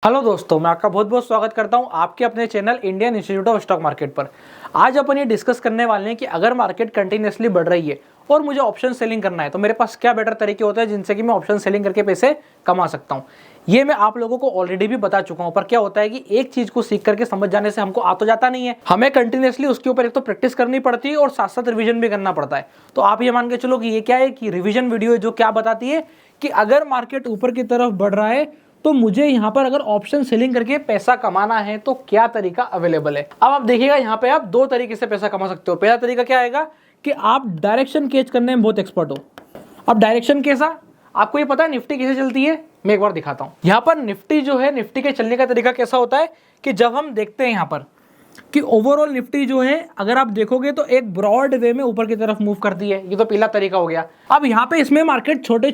Hello दोस्तों, मैं आपका बहुत बहुत स्वागत करता हूं आपके अपने channel Indian institute of stock market पर। आज अपन ये डिस्कस करने वाले हैं कि अगर मार्केट कंटिन्यूसली बढ़ रही है और मुझे ऑप्शन सेलिंग करना है तो मेरे पास क्या बेटर तरीके होते हैं जिनसे कि मैं ऑप्शन सेलिंग करके पैसे कमा सकता हूं। ये मैं आप लोगों को ऑलरेडी भी बता चुका हूं, पर क्या होता है कि एक चीज को सीख करके समझ जाने से हमको आ तो जाता नहीं है, हमें कंटिन्यूसली उसके ऊपर एक तो प्रैक्टिस करनी पड़ती है और साथ साथ रिविजन भी करना पड़ता है। तो आप ये मान के चलो कि ये क्या है कि रिविजन वीडियो है जो क्या बताती है कि अगर मार्केट ऊपर की तरफ बढ़ रहा है तो मुझे यहाँ पर अगर ऑप्शन सेलिंग करके पैसा कमाना है तो क्या तरीका अवेलेबल है। अब आप देखिएगा यहाँ पे आप दो तरीके से पैसा कमा सकते हो। पहला तरीका क्या आएगा कि आप डायरेक्शन कैच करने में बहुत एक्सपर्ट हो। अब डायरेक्शन कैसा, आपको ये पता है निफ्टी कैसे चलती है, मैं एक बार दिखाता हूँ। यहाँ पर निफ्टी जो है, निफ्टी के चलने का तरीका कैसा होता है कि जब हम देखते हैं यहाँ पर कि ओवरऑल निफ्टी जो है अगर आप देखोगे तो एक ब्रॉड वे में ऊपर की तरफ मूव करती है। ये तो पहला तरीका हो गया। अब यहाँ पे इसमें मार्केट छोटे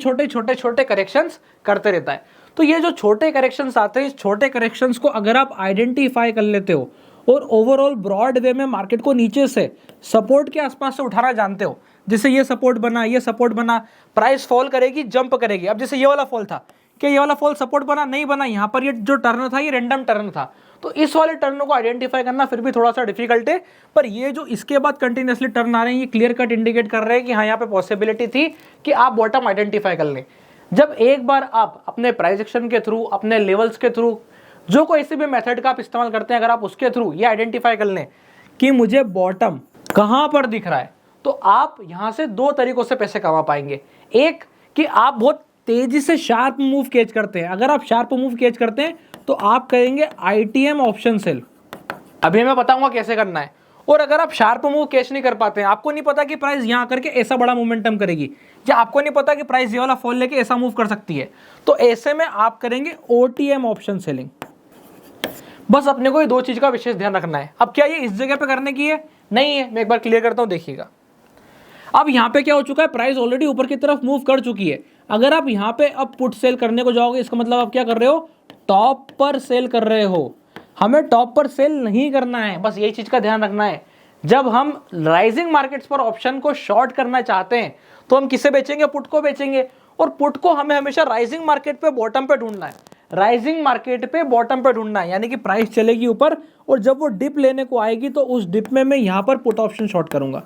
छोटे करेक्शंस करते रहता है। तो ये जो छोटे करेक्शंस आते हैं, इस छोटे करेक्शंस को अगर आप आइडेंटिफाई कर लेते हो और ओवरऑल ब्रॉड वे में मार्केट को नीचे से सपोर्ट के आसपास से उठाना जानते हो, जैसे ये सपोर्ट बना, ये सपोर्ट बना, प्राइस फॉल करेगी, जंप करेगी। अब जैसे ये वाला फॉल था, क्या ये वाला फॉल सपोर्ट बना? नहीं बना। यहाँ पर ये जो टर्न था ये रैंडम टर्न था। तो इस वाले टर्न को आइडेंटिफाई करना फिर भी थोड़ा सा डिफिकल्ट है, पर ये जो इसके बाद कंटिन्यूसली टर्न आ रहे हैं ये क्लियर कट इंडिकेट कर रहे हैं कि हाँ यहाँ पे पॉसिबिलिटी थी कि आप बॉटम आइडेंटिफाई कर लें। जब एक बार आप अपने प्राइस एक्शन के थ्रू, अपने लेवल्स के थ्रू, जो कोई ऐसे भी मेथड का आप इस्तेमाल करते हैं, अगर आप उसके थ्रू ये आइडेंटिफाई कर लें कि मुझे बॉटम कहां पर दिख रहा है, तो आप यहां से दो तरीकों से पैसे कमा पाएंगे। एक कि आप बहुत तेजी से शार्प मूव कैच करते हैं। अगर आप शार्प मूव कैच करते हैं तो आप करेंगे आईटीएम ऑप्शन सेल। अभी मैं बताऊंगा कैसे करना है। और अगर आप शार्प मूव कैच नहीं कर पाते हैं, आपको नहीं पता कि प्राइस यहां करके ऐसा बड़ा मोमेंटम करेगी, या आपको नहीं पता कि प्राइस ये वाला फॉल लेके ऐसा मूव कर सकती है, तो ऐसे में आप करेंगे ओटीएम ऑप्शन सेलिंग। बस अपने को ये दो चीज का विशेष ध्यान रखना है। अब क्या ये इस जगह पे करने की है? नहीं है। मैं एक बार क्लियर करता हूं, देखिएगा। अब यहाँ पे क्या हो चुका है, प्राइस ऑलरेडी ऊपर की तरफ मूव कर चुकी है। अगर आप यहाँ पे अब पुट सेल करने को जाओगे, इसका मतलब आप क्या कर रहे हो, टॉप पर सेल कर रहे हो। हमें टॉप पर सेल नहीं करना है, बस यही चीज का ध्यान रखना है। जब हम राइजिंग मार्केट्स पर ऑप्शन को शॉर्ट करना चाहते हैं तो हम किसे बेचेंगे? पुट को बेचेंगे। और पुट को हमें हमेशा राइजिंग मार्केट पे बॉटम पे ढूंढना है। राइजिंग मार्केट पे बॉटम पे ढूंढना है, यानी कि प्राइस चलेगी ऊपर और जब वो डिप लेने को आएगी तो उस डिप में मैं यहाँ पर पुट ऑप्शन शॉर्ट करूंगा।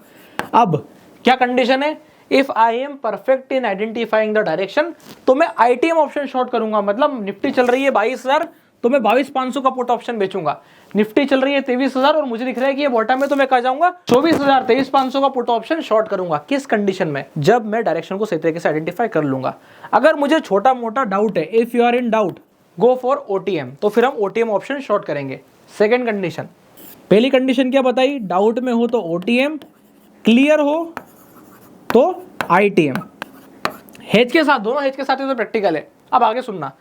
अब क्या कंडीशन है? If I am perfect in identifying the direction, तो मैं आईटीएम ऑप्शन शॉर्ट करूंगा। मतलब निफ्टी चल रही है 22,000 तो मैं 22,500 का पुट ऑप्शन बेचूंगा। निफ्टी चल रही है 23,000 और मुझे दिख रहा है कि ये बॉटम में, तो मैं कहा जाऊंगा 24,000, 23,500 का पुट ऑप्शन शॉर्ट करूंगा। किस कंडीशन में? जब मैं डायरेक्शन को सही तरीके से आइडेंटिफाई कर लूंगा। अगर मुझे छोटा मोटा डाउट है, if you are in doubt go for OTM, तो फिर हम ओटीएम ऑप्शन शॉर्ट करेंगे। सेकेंड कंडीशन, पहली कंडीशन क्या बताई? डाउट में हो तो ओटीएम, क्लियर हो तो आईटीएम। हेज के साथ, दोनों हेज के साथ तो प्रैक्टिकल है। अब आगे सुनना,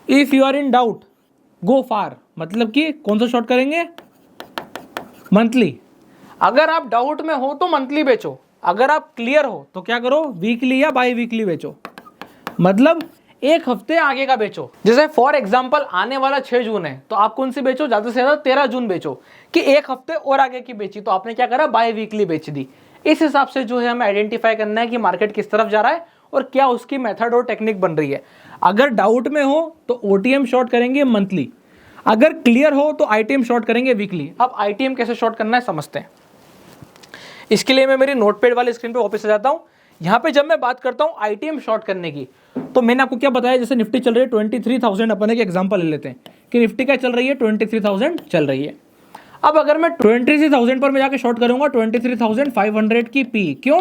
if you are in doubt go far, मतलब कि कौन सा शॉर्ट करेंगे? मंथली। अगर आप डाउट में हो तो मंथली बेचो, अगर आप क्लियर हो तो क्या करो, वीकली या बाई वीकली बेचो, मतलब एक हफ्ते आगे का बेचो। जैसे फॉर एग्जांपल आने वाला 6 जून है तो आप कौन सी बेचो? ज्यादा से ज्यादा 13 जून बेचो, कि एक हफ्ते और आगे की बेची, तो आपने क्या करा, बाई वीकली बेच दी। इस हिसाब से जो है हमें आइडेंटिफाई करना है कि मार्केट किस तरफ जा रहा है और क्या उसकी मेथड और टेक्निक बन रही है। अगर डाउट में हो तो ओटीएम शॉर्ट करेंगे मंथली, अगर क्लियर हो तो आईटीएम शॉर्ट करेंगे वीकली। अब आईटीएम कैसे शॉर्ट करना है समझते हैं। इसके लिए मैं मेरी नोटपैड वाली स्क्रीन पे वापस आ जाता हूं। यहां पे जब मैं बात करता हूं आईटीएम शॉर्ट करने की, तो मैंने आपको क्या बताया, जैसे निफ्टी चल रही है 23,000, अपन एक एग्जांपल ले लेते हैं कि निफ्टी क्या चल रही है, 23,000 चल रही है। अब अगर मैं 23,000 पर मैं जाके शॉर्ट करूंगा 23,500 की पी, क्यों?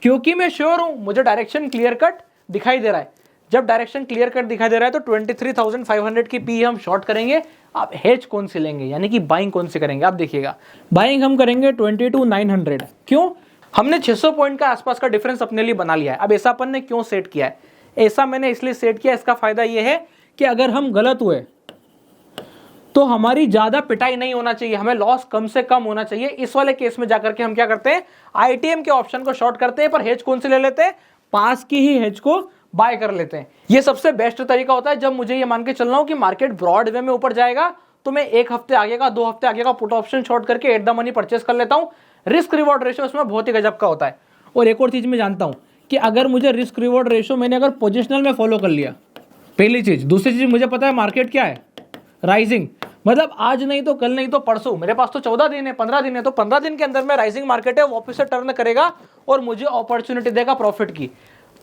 क्योंकि मैं श्योर हूं मुझे डायरेक्शन क्लियर कट दिखाई दे रहा है। जब डायरेक्शन क्लियर कट दिखाई दे रहा है तो 23,500 की पी हम शॉर्ट करेंगे। आप हेज कौन सी लेंगे, यानी कि बाइंग कौन सी करेंगे? आप देखिएगा, बाइंग हम करेंगे 22,900। क्यों? हमने 600 पॉइंट का आसपास का डिफरेंस अपने लिए बना लिया है। अब ऐसा अपन ने क्यों सेट किया है? ऐसा मैंने इसलिए सेट किया, इसका फायदा यह है कि अगर हम गलत हुए तो हमारी ज्यादा पिटाई नहीं होना चाहिए, हमें लॉस कम से कम होना चाहिए। इस वाले केस में जाकर के हम क्या करते हैं, आईटीएम के ऑप्शन को शॉर्ट करते हैं, पर हेज कौन से ले लेते हैं? पास की ही हेज को बाय कर लेते हैं। ये सबसे बेस्ट तरीका होता है जब मुझे ये मान के चलना हो कि मार्केट ब्रॉड वे में ऊपर जाएगा, तो मैं एक हफ्ते आगे का, 2 हफ्ते आगे का पुट ऑप्शन शॉर्ट करके एट द मनी परचेस कर लेता हूं। रिस्क रिवॉर्ड रेशियो इसमें बहुत ही गजब का होता है। और एक और चीज मैं जानता हूं कि अगर मुझे रिस्क रिवॉर्ड रेशियो मैंने अगर पोजिशनल में फॉलो कर लिया, पहली चीज। दूसरी चीज मुझे पता है मार्केट क्या है, राइजिंग, मतलब आज नहीं तो कल नहीं तो परसों, मेरे पास तो 14 दिन है, 15 दिन है, तो 15 दिन के अंदर में राइजिंग मार्केट है वापस से टर्न करेगा और मुझे अपॉर्चुनिटी देगा प्रॉफिट की।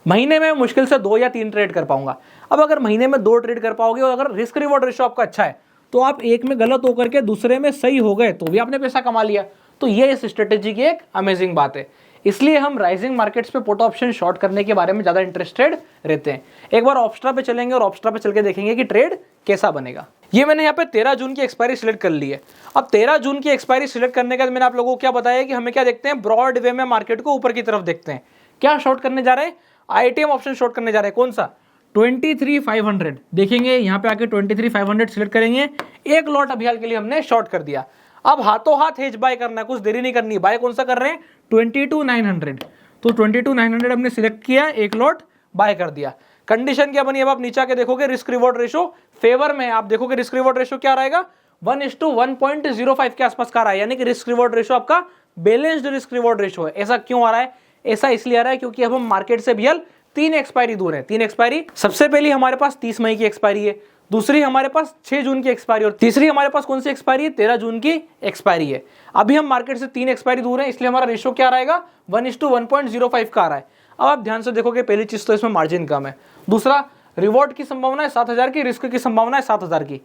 महीने में मुश्किल से 2 या 3 ट्रेड कर पाऊंगा। अब अगर महीने में 2 ट्रेड कर पाओगे और अगर रिस्क रिवॉर्ड रेशियो आपका अच्छा है तो आप एक में गलत होकर के दूसरे में सही हो गए तो भी आपने पैसा कमा लिया। तो ये इस स्ट्रेटेजी की एक अमेजिंग बात है। इसलिए हम राइजिंग मार्केट्स पे पुट ऑप्शन शॉर्ट करने के बारे में ज्यादा इंटरेस्टेड रहते हैं। एक बार ऑप्स्ट्रा पे चलेंगे और ऑप्स्ट्रा पे चल के देखेंगे कि ट्रेड कैसा बनेगा। ये मैंने यहाँ पे 13 जून की एक्सपायरी सिलेक्ट कर ली है। अब 13 जून की एक्सपायरी सिलेक्ट करने के बाद मैंने आप लोगों को क्या बताया कि हमें क्या देखते हैं, ब्रॉड वे में मार्केट को ऊपर की तरफ देखते हैं। क्या शॉर्ट करने जा रहे हैं, आईटीएम ऑप्शन शॉर्ट करने जा रहे हैं। कौन सा, 23,500 देखेंगे यहाँ पे आके 23,500 सिलेक्ट करेंगे। एक लॉट अभी हाल के लिए हमने शॉर्ट कर दिया। अब हाथों हाथ हेज बाय करना है, कुछ देरी नहीं करनी। बाय कौन सा कर रहे हैं, 22,900। तो 22,900 हमने सिलेक्ट किया, एक लॉट बाय कर दिया। कंडीशन क्या बनी, अब आप नीचे आके देखोगे रिस्क रिवॉर्ड रेशो फेवर में। आप देखोगे रिस्क रिवॉर्ड रेशो क्या रहेगा, 1:1.05 के आसपास का रहा है, यानी कि रिस्क रिवॉर्ड रेशो आपका बैलेंस्ड रिस्क रिवॉर्ड रेशो है। ऐसा क्यों आ रहा है, ऐसा इसलिए आ रहा है क्योंकि अब हम मार्केट से भी 3 एक्सपायरी दूर है। 3 एक्सपायरी, सबसे पहली हमारे पास 30 मई की एक्सपायरी है, दूसरी हमारे पास 6 जून की एक्सपायरी और तीसरी हमारे पास कौन सी एक्सपायरी है, 13 जून की एक्सपायरी है। अभी हम मार्केट से 3 एक्सपायरी दूर है, इसलिए हमारा रेशो क्या रहेगा, 1:1.05 का आ रहा है। अब आप ध्यान से देखोगे, पहली चीज तो इसमें मार्जिन कम है, दूसरा रिवॉर्ड की संभावना है 7,000 की, रिस्क की संभावना है 7,000 की।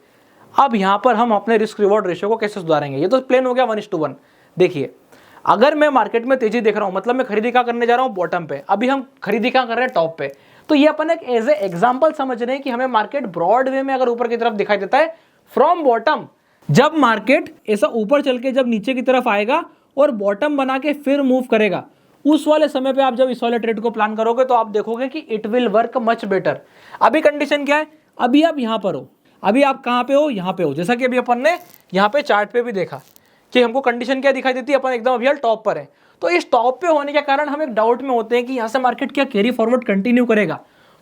अब यहां पर हम अपने रिस्क रिवॉर्ड रेशियो को कैसे सुधारेंगे, ये तो प्लेन हो गया 1:1। देखिए, अगर मैं मार्केट में तेजी देख रहा हूं, मतलब मैं खरीदी क्या करने जा रहा हूं, बॉटम पे। अभी हम खरीदी क्या कर रहे हैं, टॉप पे। तो ये अपन एक एज ए एग्जांपल समझ रहे हैं कि हमें मार्केट ब्रॉड वे में अगर ऊपर की तरफ दिखाई देता है फ्रॉम बॉटम, जब मार्केट ऐसा ऊपर चल के जब नीचे की तरफ आएगा और बॉटम बना के फिर मूव करेगा, उस वाले समय पे आप जब इस वाले ट्रेड को प्लान करोगे तो आप देखोगे कि it will work much better. अभी कंडीशन क्या है, अभी आप यहां पर हो, अभी आप कहां पे हो, यहां पे हो। जैसा कि अभी अपन ने यहां पे चार्ट पे भी देखा कि हमको कंडीशन क्या दिखाई देती है, अपन एकदम अभी टॉप पर है। तो इस टॉप पे होने के कारण हम एक डाउट में होते हैं कि यहां से मार्केट क्या कैरी फॉरवर्ड कंटिन्यू करेगा।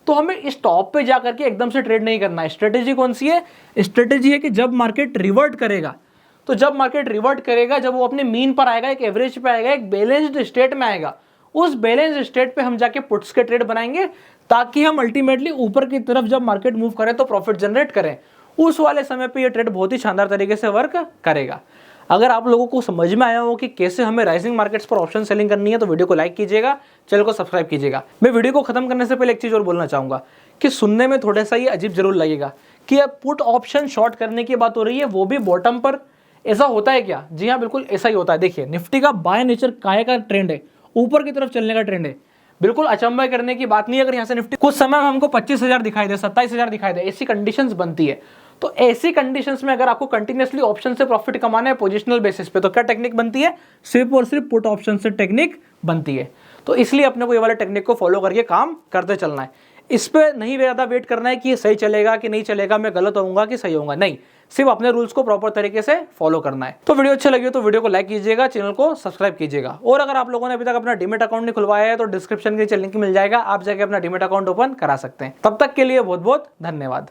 तो हमें इस टॉप पे जाकर के एकदम से ट्रेड नहीं करना है। स्ट्रेटेजी कौन सी है, स्ट्रेटेजी है कि जब मार्केट रिवर्ट करेगा, तो जब मार्केट रिवर्ट करेगा, जब वो अपने मीन पर आएगा, एक एवरेज पे आएगा, एक बैलेंस्ड स्टेट में आएगा, उस बैलेंस स्टेट पे हम जाके पुट्स के ट्रेड बनाएंगे, ताकि हम अल्टीमेटली ऊपर की तरफ जब मार्केट मूव करें तो प्रॉफिट जनरेट करें। उस वाले समय पे ये ट्रेड बहुत ही शानदार तरीके से वर्क करेगा। अगर आप लोगों को समझ में आया हो कि कैसे हमें राइजिंग मार्केट्स पर ऑप्शन सेलिंग करनी है, तो वीडियो को लाइक कीजिएगा, चैनल को सब्सक्राइब कीजिएगा। मैं वीडियो को खत्म करने से पहले एक चीज और बोलना चाहूंगा कि सुनने में थोड़ा सा ये अजीब जरूर लगेगा कि अब पुट ऑप्शन शॉर्ट करने की बात हो रही है, वो भी बॉटम पर। ऐसा होता है क्या, जी हाँ, बिल्कुल ऐसा ही होता है। देखिए, निफ्टी का बाय नेचर काय का ट्रेंड है, ऊपर की तरफ चलने का ट्रेंड है। बिल्कुल अचंभा करने की बात नहीं है अगर यहाँ से निफ्टी कुछ समय हमको 25,000 दिखाई दे, 27,000 दिखाई दे, ऐसी कंडीशंस बनती है। तो ऐसी कंडीशंस में अगर आपको कंटिन्यूअसली ऑप्शन से प्रॉफिट कमाना है पोजिशनल बेसिस पे, तो क्या टेक्निक बनती है, सिर्फ और सिर्फ पुट ऑप्शन से टेक्निक बनती है। तो इसलिए अपने को ये वाले टेक्निक को फॉलो करके काम करते चलना है। इस पे नहीं ज़्यादा वेट करना है कि ये सही चलेगा कि नहीं चलेगा, मैं गलत होऊंगा कि सही होऊंगा, नहीं, सिर्फ अपने रूल्स को प्रॉपर तरीके से फॉलो करना है। तो वीडियो अच्छा लगी तो वीडियो को लाइक कीजिएगा, चैनल को सब्सक्राइब कीजिएगा। और अगर आप लोगों ने अभी तक अपना डीमैट अकाउंट नहीं खुलवाया है तो डिस्क्रिप्शन के नीचे लिंक मिल जाएगा, आप जाके अपना डीमैट अकाउंट ओपन करा सकते हैं। तब तक के लिए बहुत बहुत धन्यवाद।